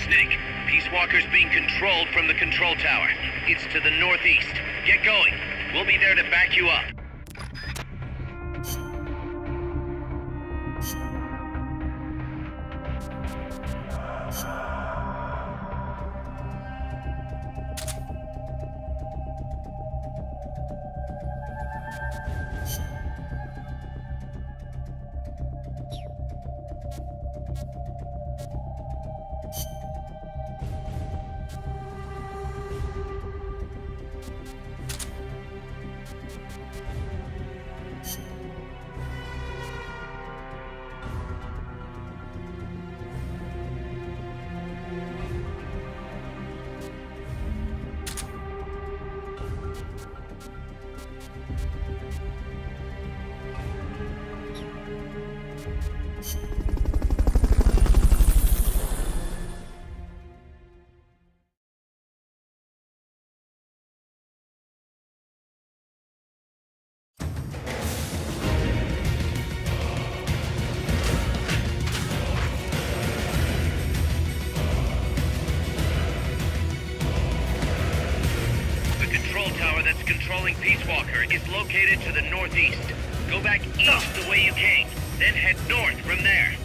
Snake, Peace Walker's being controlled from the control tower. It's to the northeast. Get going. We'll be there to back you up. That's controlling Peace Walker is located to the northeast. Go back east the way you came, then head north from there.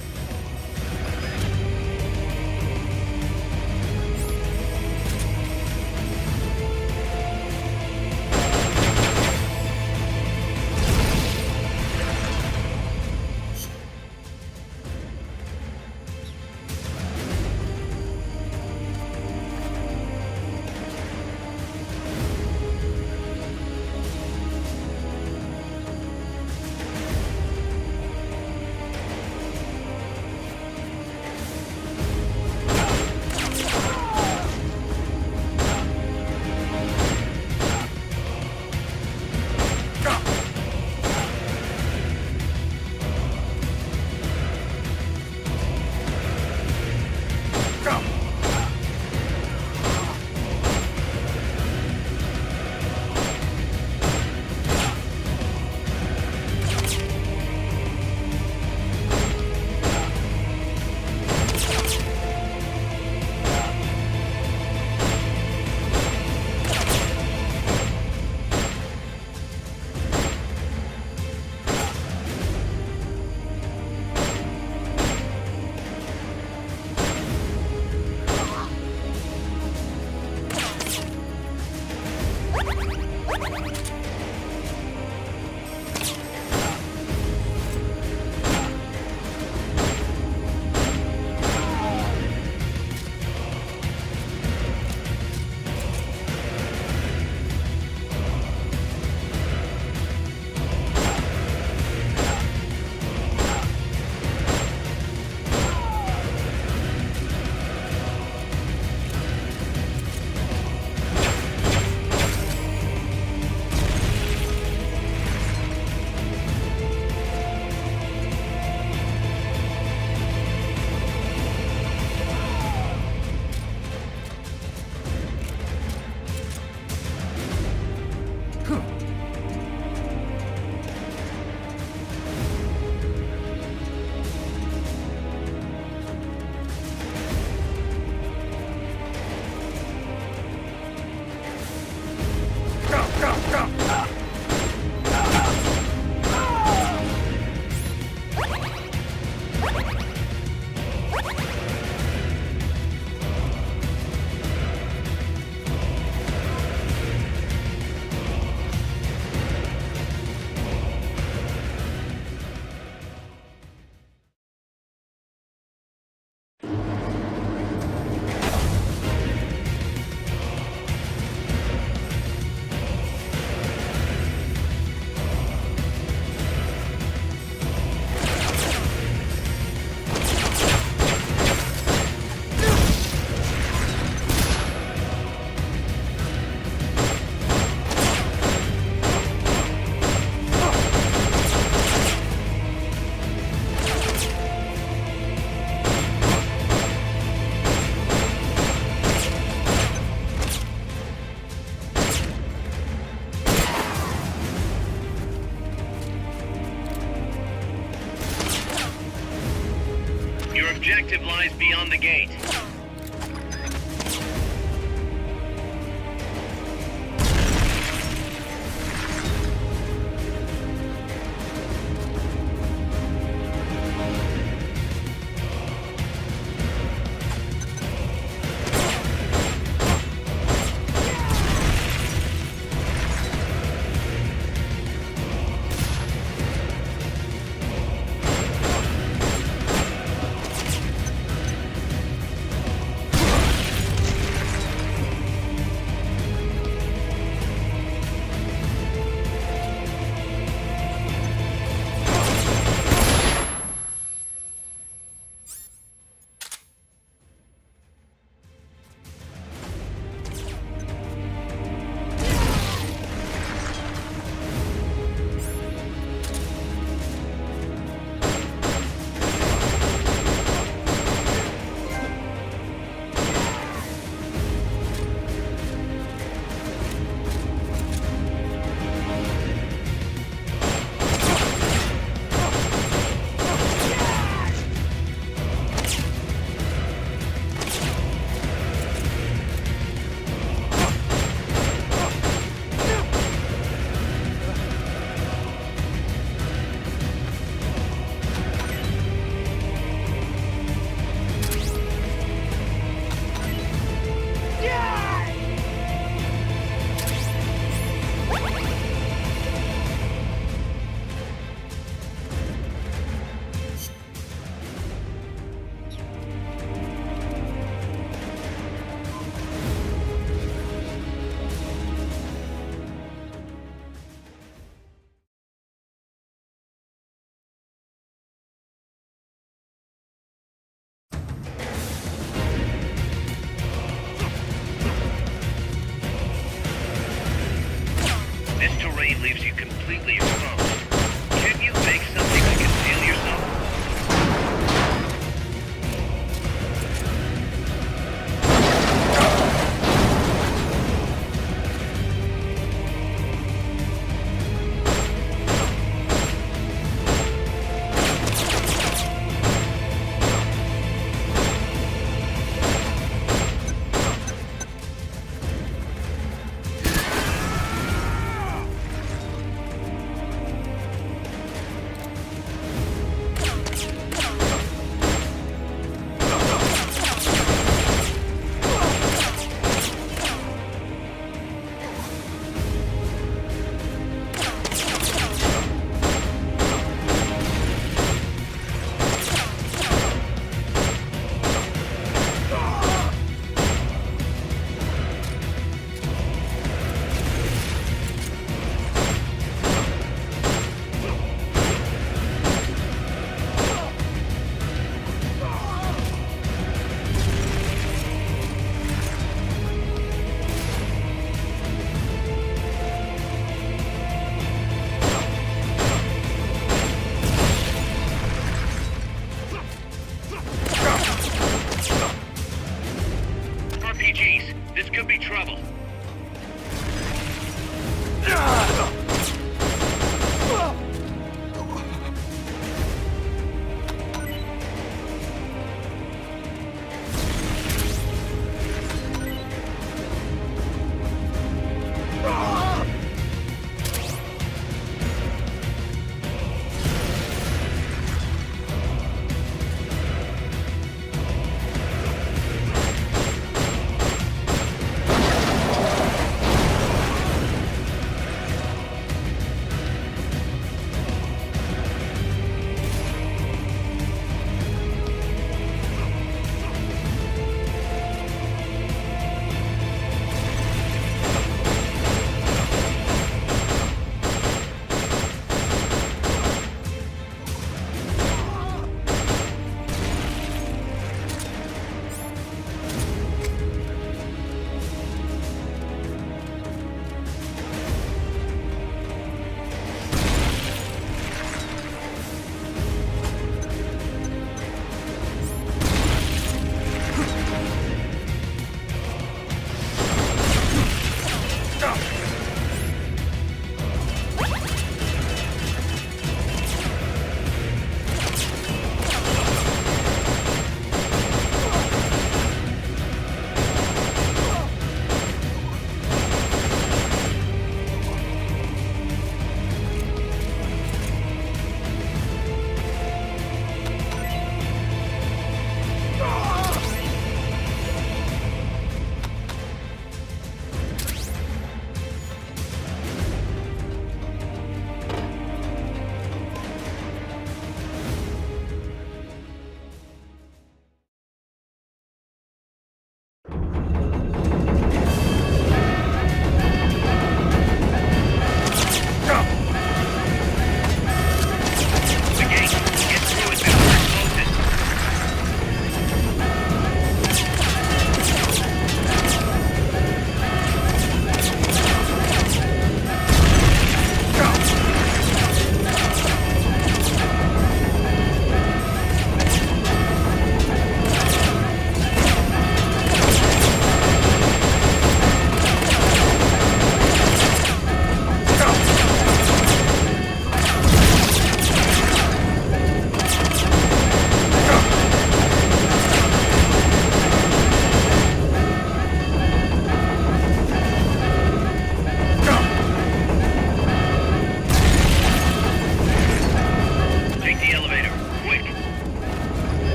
objective lies beyond the gate.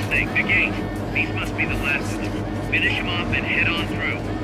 Snake, the gate. These must be the last of them. Finish them off and head on through.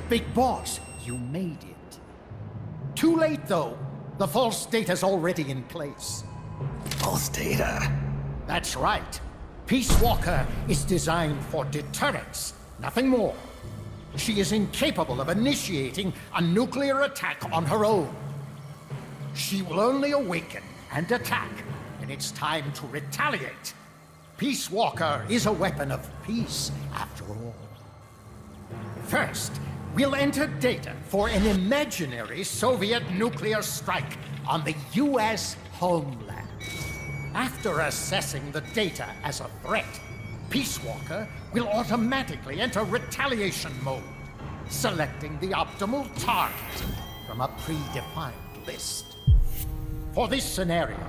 Big Boss, you made it. Too late, though. The false data's already in place. False data? That's right. Peace Walker is designed for deterrence, nothing more. She is incapable of initiating a nuclear attack on her own. She will only awaken and attack when it's time to retaliate. Peace Walker is a weapon of peace, after all. First, we'll enter data for an imaginary Soviet nuclear strike on the US homeland. After assessing the data as a threat, Peace Walker will automatically enter retaliation mode, selecting the optimal target from a predefined list. For this scenario,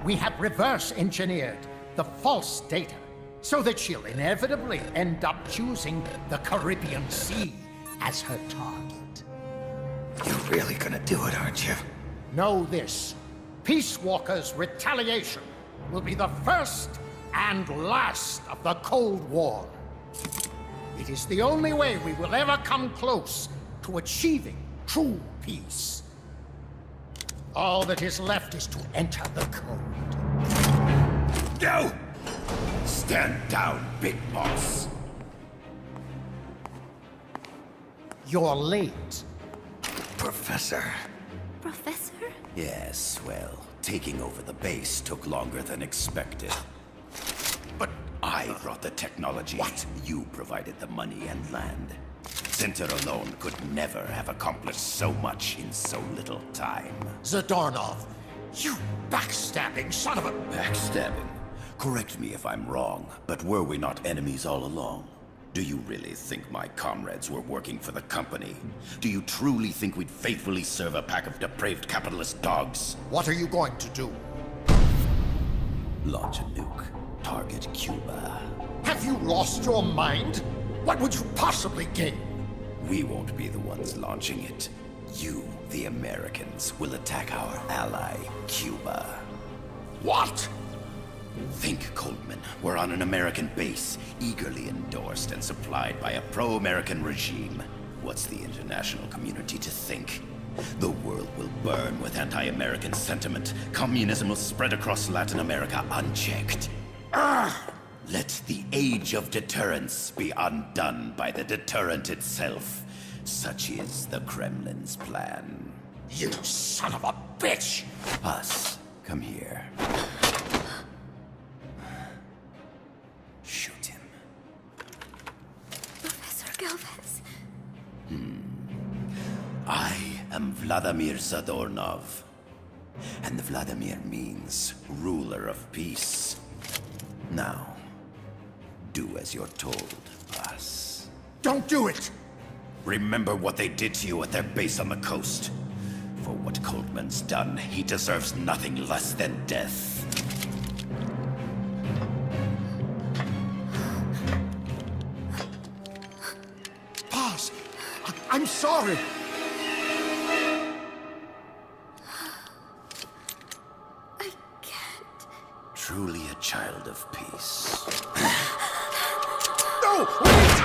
we have reverse engineered the false data so that she'll inevitably end up choosing the Caribbean Sea as her target. You're really gonna do it, aren't you? Know this. Peace Walker's retaliation will be the first and last of the Cold War. It is the only way we will ever come close to achieving true peace. All that is left is to enter the code. Go! Stand down, Big Boss. You're late. Professor. Professor? Yes, well, taking over the base took longer than expected. But I brought the technology. What? You provided the money and land. Center alone could never have accomplished so much in so little time. Zadornov, you backstabbing son of a... Backstabbing? Correct me if I'm wrong, but were we not enemies all along? Do you really think my comrades were working for the company? Do you truly think we'd faithfully serve a pack of depraved capitalist dogs? What are you going to do? Launch a nuke. Target Cuba. Have you lost your mind? What would you possibly gain? We won't be the ones launching it. You, the Americans, will attack our ally, Cuba. What? Think, Coldman. We're on an American base, eagerly endorsed and supplied by a pro-American regime. What's the international community to think? The world will burn with anti-American sentiment. Communism will spread across Latin America unchecked. Let the age of deterrence be undone by the deterrent itself. Such is the Kremlin's plan. You son of a bitch! Us, come here. Shoot him. Professor Galvez. I am Vladimir Zadornov. And Vladimir means ruler of peace. Now, do as you're told, boss. Don't do it! Remember what they did to you at their base on the coast. For what Coldman's done, he deserves nothing less than death. Boss, I'm sorry. I can't. Truly a child of peace. No! Wait!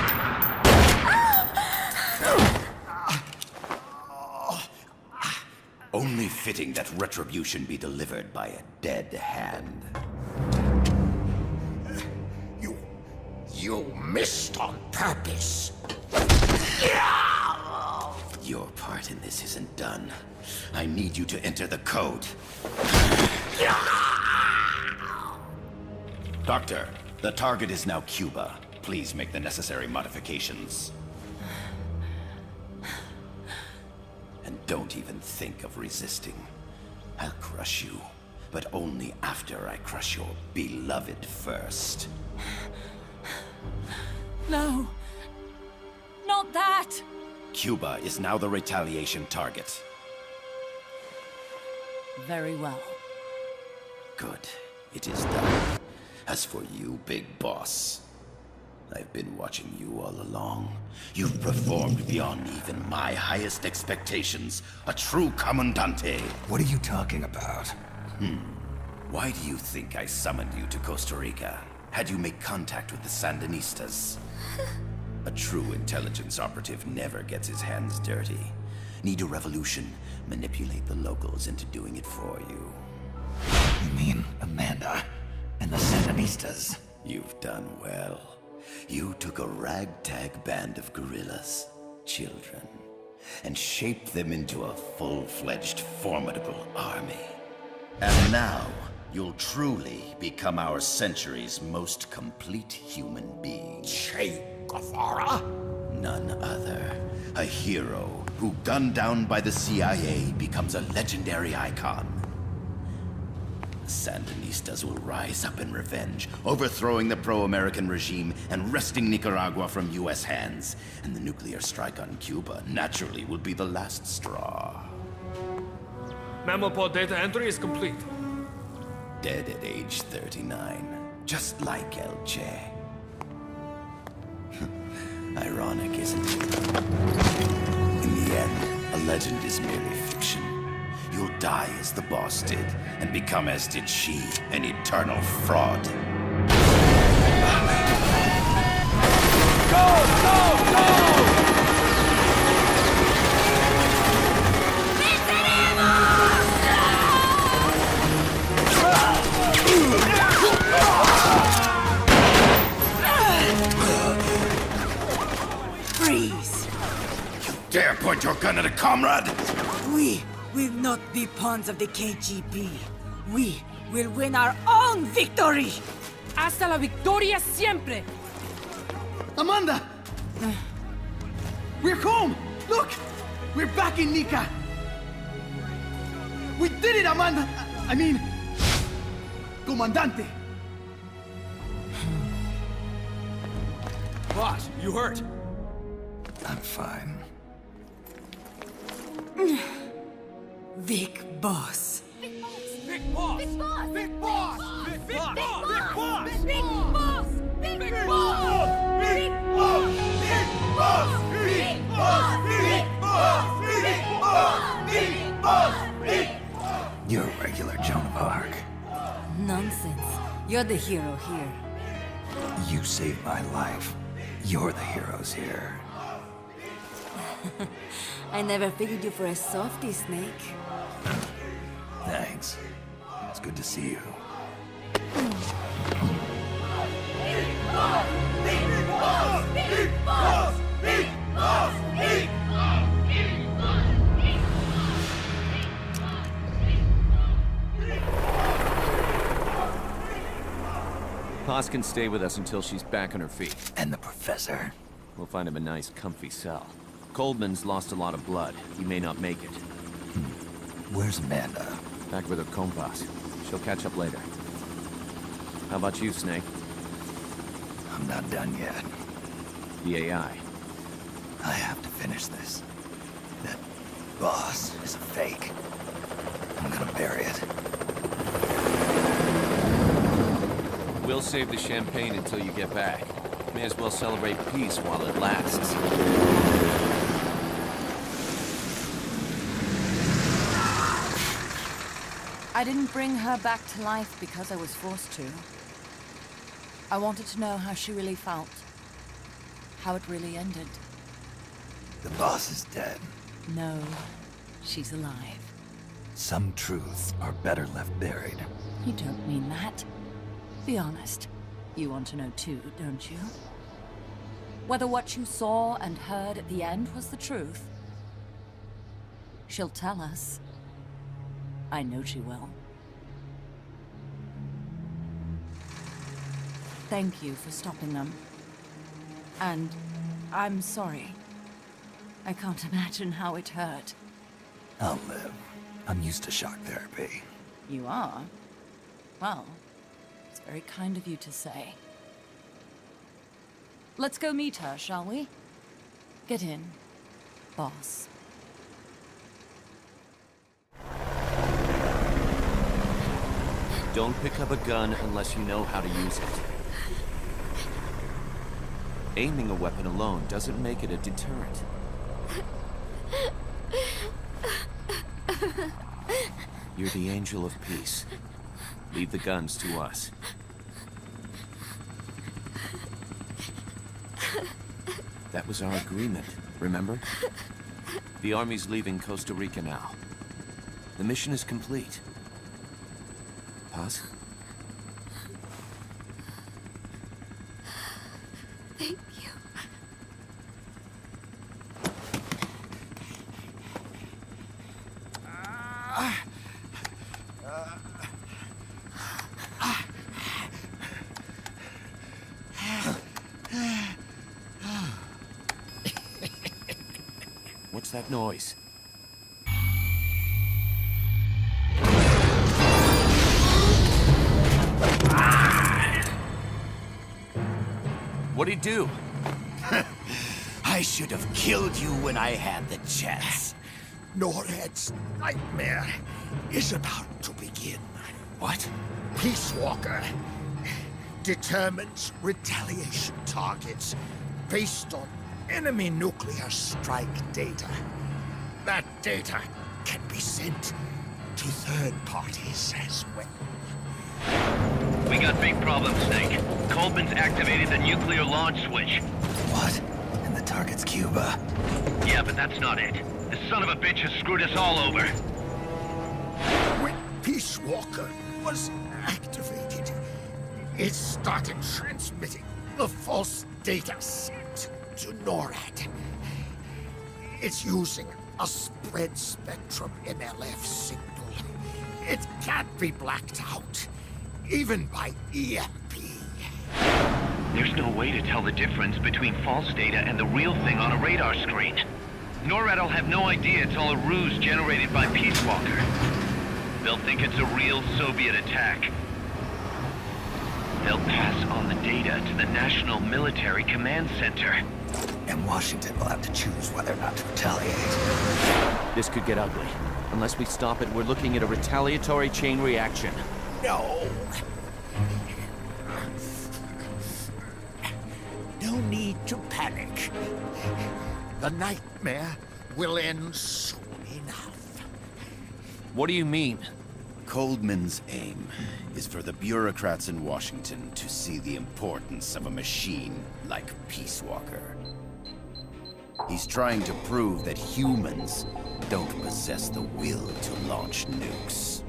Only fitting that retribution be delivered by a dead hand. You missed on purpose. Your part in this isn't done. I need you to enter the code. Doctor, the target is now Cuba. Please make the necessary modifications. And don't even think of resisting. I'll crush you, but only after I crush your beloved first. No. Not that! Cuba is now the retaliation target. Very well. Good. It is done. As for you, Big Boss, I've been watching you all along. You've performed beyond even my highest expectations. A true Comandante. What are you talking about? Why do you think I summoned you to Costa Rica? Had you make contact with the Sandinistas? A true intelligence operative never gets his hands dirty. Need a revolution? Manipulate the locals into doing it for you. You mean Amanda and the Sandinistas? You've done well. You took a ragtag band of guerrillas, children, and shaped them into a full-fledged, formidable army. And now, you'll truly become our century's most complete human being. Che Guevara? None other. A hero who, gunned down by the CIA, becomes a legendary icon. The Sandinistas will rise up in revenge, overthrowing the pro-American regime and wresting Nicaragua from US hands. And the nuclear strike on Cuba naturally will be the last straw. Mammal data entry is complete. Dead at age 39, just like El Che. Ironic, isn't it? In the end, a legend is merely fiction. You'll die as the boss did, and become as did she, an eternal fraud. Freeze! Dare point your gun at a comrade? We will not be pawns of the KGB. We will win our own victory! Hasta la victoria siempre! Amanda! We're home! Look! We're back in Nica! We did it, Amanda! I mean... Comandante! Boss, you hurt? I'm fine. Big Boss. Big boss! Big boss! Big boss! Big boss! Big boss! Big boss! Big boss! Big boss! Big boss! Big boss! Big boss! Big boss! Big boss! Big boss! You're a regular Joan of Arc. Nonsense. You're the hero here. You saved my life. You're the heroes here. I never figured you for a softie, Snake. Thanks. It's good to see you. Paz can stay with us until she's back on her feet. And the professor. We'll find him a nice, comfy cell. Coldman's lost a lot of blood. He may not make it. Where's Amanda? Back with her compas. She'll catch up later. How about you, Snake? I'm not done yet. The AI. I have to finish this. That boss is a fake. I'm gonna bury it. We'll save the champagne until you get back. May as well celebrate peace while it lasts. I didn't bring her back to life because I was forced to. I wanted to know how she really felt. How it really ended. The boss is dead. No, she's alive. Some truths are better left buried. You don't mean that. Be honest. You want to know too, don't you? Whether what you saw and heard at the end was the truth. She'll tell us. I know she will. Thank you for stopping them. And I'm sorry. I can't imagine how it hurt. I'll live. I'm used to shock therapy. You are? Well, it's very kind of you to say. Let's go meet her, shall we? Get in, boss. Don't pick up a gun unless you know how to use it. Aiming a weapon alone doesn't make it a deterrent. You're the angel of peace. Leave the guns to us. That was our agreement, remember? The army's leaving Costa Rica now. The mission is complete. Paz? Thank you. What's that noise? What'd he do? I should have killed you when I had the chance. NORAD's nightmare is about to begin. What? Peace Walker determines retaliation targets based on enemy nuclear strike data. That data can be sent to third parties as well. We got big problems, Snake. Coleman's activated the nuclear launch switch. What? And the target's Cuba. Yeah, but that's not it. The son of a bitch has screwed us all over. When Peace Walker was activated, it started transmitting the false data set to NORAD. It's using a spread spectrum MLF signal. It can't be blacked out, even by EMP. There's no way to tell the difference between false data and the real thing on a radar screen. NORAD will have no idea it's all a ruse generated by Peace Walker. They'll think it's a real Soviet attack. They'll pass on the data to the National Military Command Center. And Washington will have to choose whether or not to retaliate. This could get ugly. Unless we stop it, we're looking at a retaliatory chain reaction. No. No need to panic. The nightmare will end soon enough. What do you mean? Coleman's aim is for the bureaucrats in Washington to see the importance of a machine like Peace Walker. He's trying to prove that humans don't possess the will to launch nukes.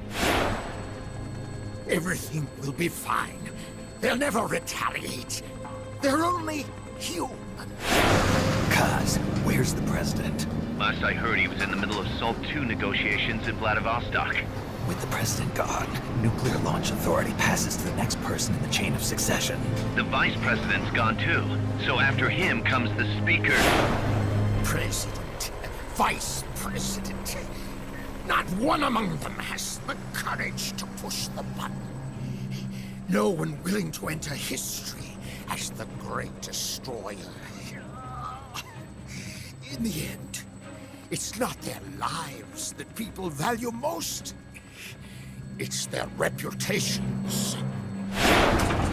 Everything will be fine. They'll never retaliate. They're only human. Kaz, where's the president? Last I heard, he was in the middle of SALT II negotiations in Vladivostok. With the president gone, Nuclear Launch Authority passes to the next person in the chain of succession. The vice president's gone too. So after him comes the speaker. President, vice president. Not one among them has the courage to push the button. No one willing to enter history as the great destroyer. In the end, it's not their lives that people value most. It's their reputations.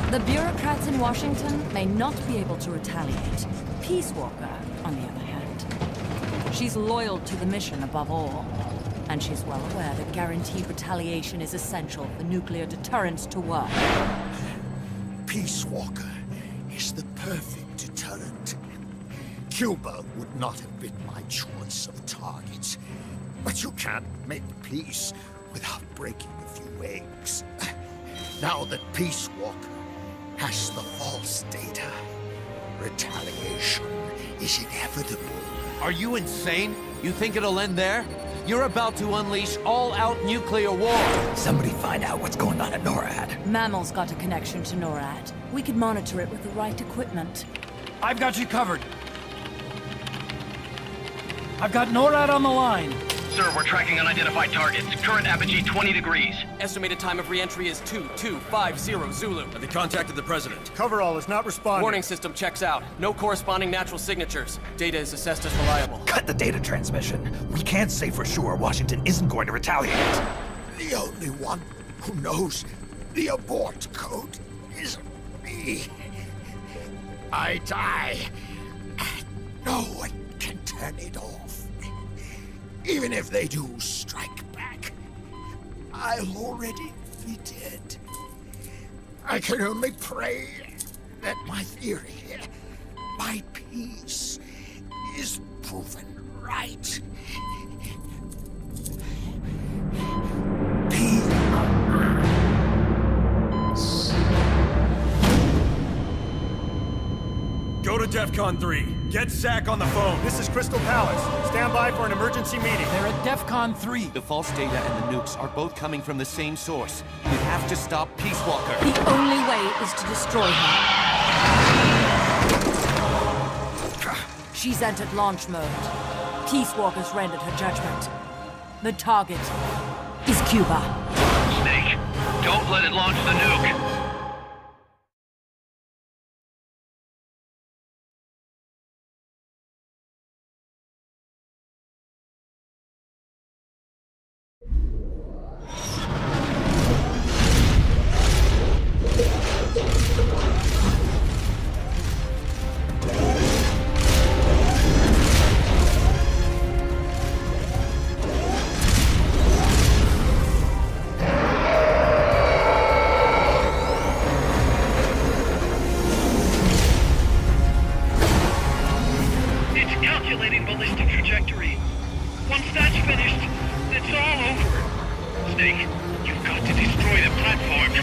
The bureaucrats in Washington may not be able to retaliate. Peace Walker, on the other hand, she's loyal to the mission above all. And she's well aware that guaranteed retaliation is essential for nuclear deterrence to work. Peace Walker is the perfect deterrent. Cuba would not have been my choice of targets. But you can't make peace without breaking a few eggs. Now that Peace Walker has the false data, retaliation is inevitable. Are you insane? You think it'll end there? You're about to unleash all-out nuclear war! Somebody find out what's going on at NORAD. Mammal's got a connection to NORAD. We could monitor it with the right equipment. I've got you covered. I've got NORAD on the line. Sir, we're tracking unidentified targets. Current apogee 20 degrees. Estimated time of re-entry is 2250 Zulu. Have they contacted the president? Coverall is not responding. Warning system checks out. No corresponding natural signatures. Data is assessed as reliable. Cut the data transmission. We can't say for sure Washington isn't going to retaliate. The only one who knows the abort code is me. I die, and no one can turn it off. Even if they do strike back, I'll already be dead. I can only pray that my theory, my peace, is proven right. Go to DEFCON 3. Get Zach on the phone. This is Crystal Palace. Stand by for an emergency meeting. They're at DEFCON 3. The false data and the nukes are both coming from the same source. We have to stop Peace Walker. The only way is to destroy her. She's entered launch mode. Peace Walker's rendered her judgment. The target is Cuba. Snake, don't let it launch the nuke. Calculating ballistic trajectory. Once that's finished, it's all over. Snake, you've got to destroy the platform.